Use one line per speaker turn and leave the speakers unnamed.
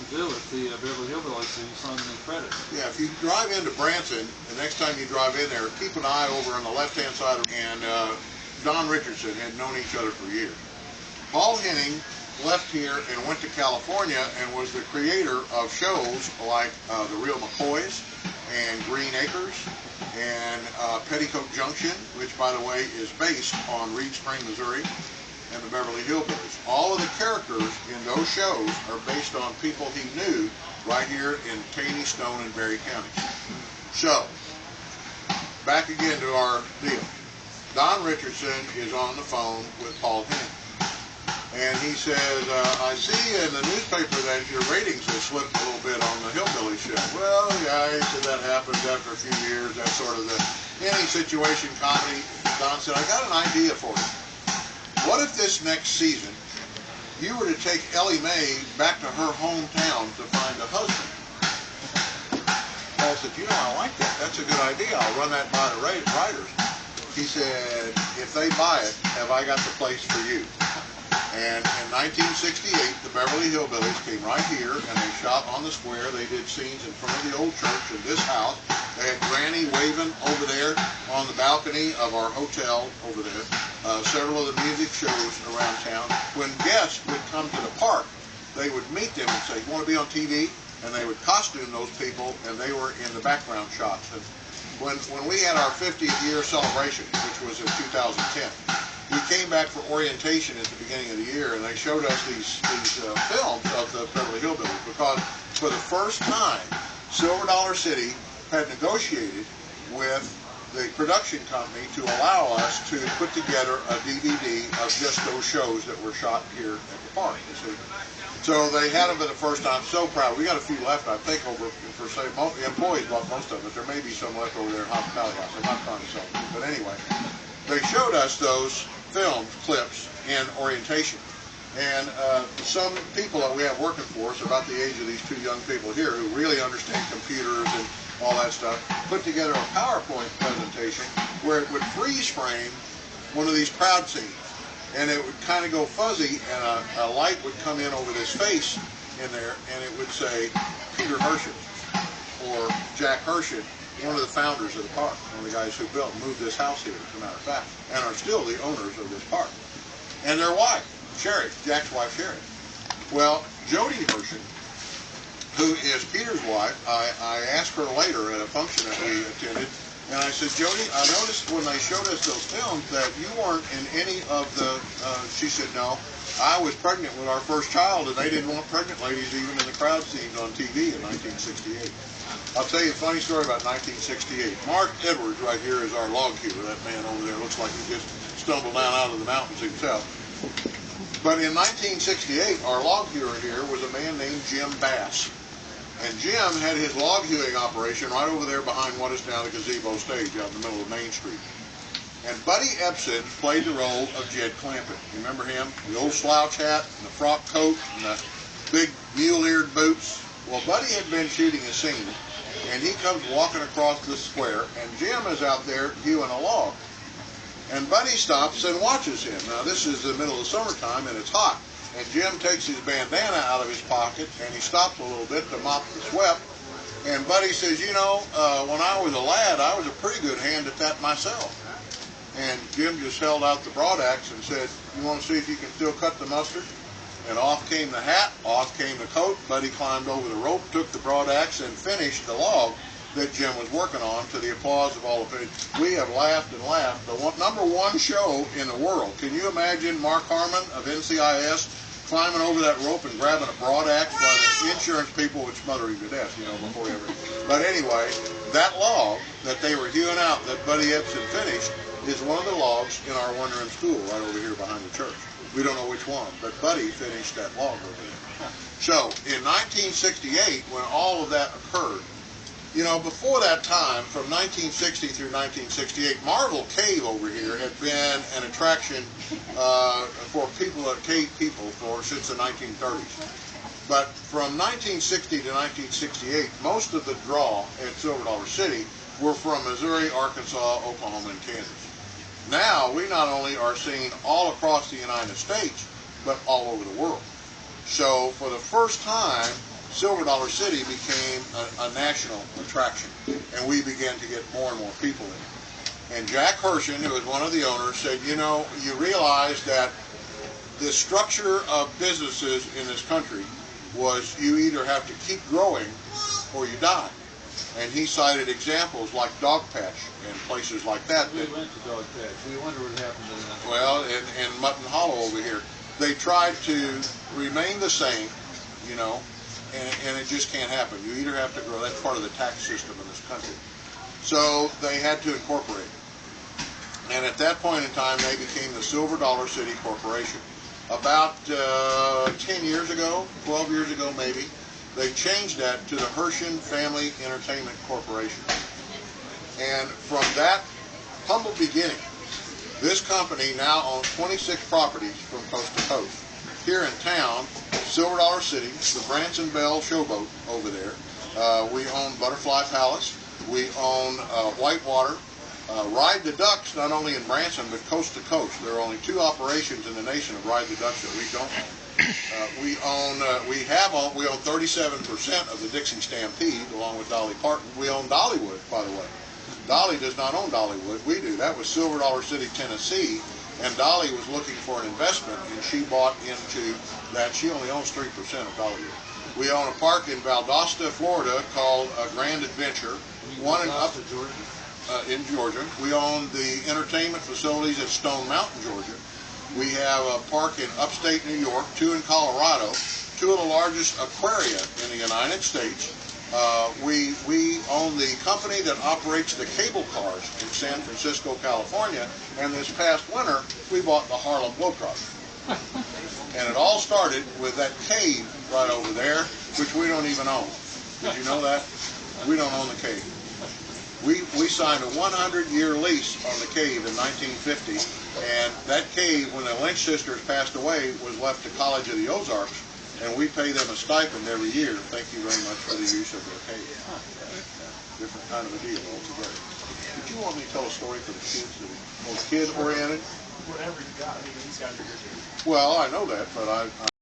do with the Beverly Hillbillies so you sung the credits.
Yeah, if you drive into Branson, the next time you drive in there, keep an eye over on the left-hand side. And Don Richardson had known each other for years. Paul Henning left here and went to California and was the creator of shows like The Real McCoys and Green Acres and Petticoat Junction, which, by the way, is based on Reed Spring, Missouri, and the Beverly Hillbillies. All of the characters in those shows are based on people he knew right here in Taney, Stone, and Berry counties. So, back again to our deal. Don Richardson is on the phone with Paul Henning. And he says, I see in the newspaper that your ratings have slipped a little bit on the Hillbilly show. Well, yeah, he said that happens after a few years. That's sort of the any situation comedy. Don said, I got an idea for you. What if this next season you were to take Ellie Mae back to her hometown to find a husband? Paul said, you know, I like that. That's a good idea. I'll run that by the writers. He said, if they buy it, have I got the place for you? And in 1968, the Beverly Hillbillies came right here and they shot on the square. They did scenes in front of the old church in this house. They had Granny waving over there on the balcony of our hotel over there. Several of the music shows around town. When guests would come to the park, they would meet them and say, you want to be on TV? And they would costume those people, and they were in the background shots. And when we had our 50th year celebration, which was in 2010, we came back for orientation at the beginning of the year, and they showed us these films of the Beverly Hillbillies, because for the first time, Silver Dollar City had negotiated with the production company to allow us to put together a DVD of just those shows that were shot here at the park. You see? So they had them for the first time. So proud. We got a few left, I think, over for say the employees bought most of it. There may be some left over there in Hospitality House. I'm not trying to sell them, but anyway, they showed us those film clips in orientation. And some people that we have working for us, about the age of these two young people here who really understand computers and all that stuff, put together a PowerPoint presentation where it would freeze frame one of these crowd scenes. And it would kind of go fuzzy, and a light would come in over this face in there, and it would say Peter Hershin or Jack Hershin, one of the founders of the park, one of the guys who built and moved this house here, as a matter of fact, and are still the owners of this park. And their wife, Sherry, Jack's wife, Sherry. Well, Jody Hershin, who is Peter's wife, I asked her later at a function that we attended, and I said, Jody, I noticed when they showed us those films that you weren't in any of the, she said, no, I was pregnant with our first child, and they didn't want pregnant ladies even in the crowd scenes on TV in 1968. I'll tell you a funny story about 1968. Mark Edwards right here is our log hewer. That man over there looks like he just stumbled down out of the mountains himself. But in 1968, our log hewer here was a man named Jim Bass. And Jim had his log hewing operation right over there behind what is now the gazebo stage out in the middle of Main Street. And Buddy Epson played the role of Jed Clampett. You remember him? The old slouch hat and the frock coat and the big mule-eared boots. Well, Buddy had been shooting a scene, and he comes walking across the square, and Jim is out there hewing a log. And Buddy stops and watches him. Now, this is the middle of summertime, and it's hot. And Jim takes his bandana out of his pocket, and he stops a little bit to mop the sweat. And Buddy says, you know, when I was a lad, I was a pretty good hand at that myself. And Jim just held out the broadaxe and said, you want to see if you can still cut the mustard? And off came the hat, off came the coat. Buddy climbed over the rope, took the broadaxe, and finished the log that Jim was working on, to the applause of all of it. We have laughed and laughed. The #1 show in the world. Can you imagine Mark Harmon of NCIS climbing over that rope and grabbing a broadaxe while the insurance people would smother him to death, you know, before he ever... But anyway, that log that they were hewing out that Buddy Epson finished is one of the logs in our one-room school right over here behind the church. We don't know which one, but Buddy finished that log over there. So, in 1968, when all of that occurred, you know, before that time, from 1960 through 1968, Marvel Cave over here had been an attraction for people, cave people, since the 1930s. But from 1960 to 1968, most of the draw at Silver Dollar City were from Missouri, Arkansas, Oklahoma, and Kansas. Now, we not only are seen all across the United States, but all over the world. So, for the first time Silver Dollar City became a national attraction, and we began to get more and more people in. And Jack Hershen, who was one of the owners, said, you know, you realize that the structure of businesses in this country was you either have to keep growing or you die. And he cited examples like Dog Patch and places like that.
We went to Dog Patch. We wonder what happened to that.
Well, and Mutton Hollow over here. They tried to remain the same, you know, and it just can't happen. You either have to grow. That's part of the tax system in this country. So they had to incorporate. And at that point in time, they became the Silver Dollar City Corporation. About 10 years ago, 12 years ago maybe, they changed that to the Hershen Family Entertainment Corporation. And from that humble beginning, this company now owns 26 properties from coast to coast. Here in town, Silver Dollar City, the Branson Belle Showboat over there. We own Butterfly Palace. We own Whitewater. Ride the Ducks, not only in Branson, but coast to coast. There are only 2 operations in the nation of Ride the Ducks that we don't own. We own 37% of the Dixie Stampede, along with Dolly Parton. We own Dollywood, by the way. Dolly does not own Dollywood. We do. That was Silver Dollar City, Tennessee, and Dolly was looking for an investment, and she bought into that. She only owns 3% of Dollywood. We own a park in Valdosta, Florida, called Grand Adventure. One in Georgia. We own the entertainment facilities at Stone Mountain, Georgia. We have a park in upstate New York, 2 in Colorado, 2 of the largest aquaria in the United States. We own the company that operates the cable cars in San Francisco, California, and this past winter we bought the Harlem Globetrotter. And it all started with that cave right over there, which we don't even own. Did you know that? We don't own the cave. We signed a 100-year lease on the cave in 1950, and that cave, when the Lynch sisters passed away, was left to College of the Ozarks, and we pay them a stipend every year. Thank you very much for the use of their cave. Different kind of a deal altogether. Did you want me to tell a story for the kids, more kid-oriented?
Whatever you got. He's got your.
Well, I know that, but I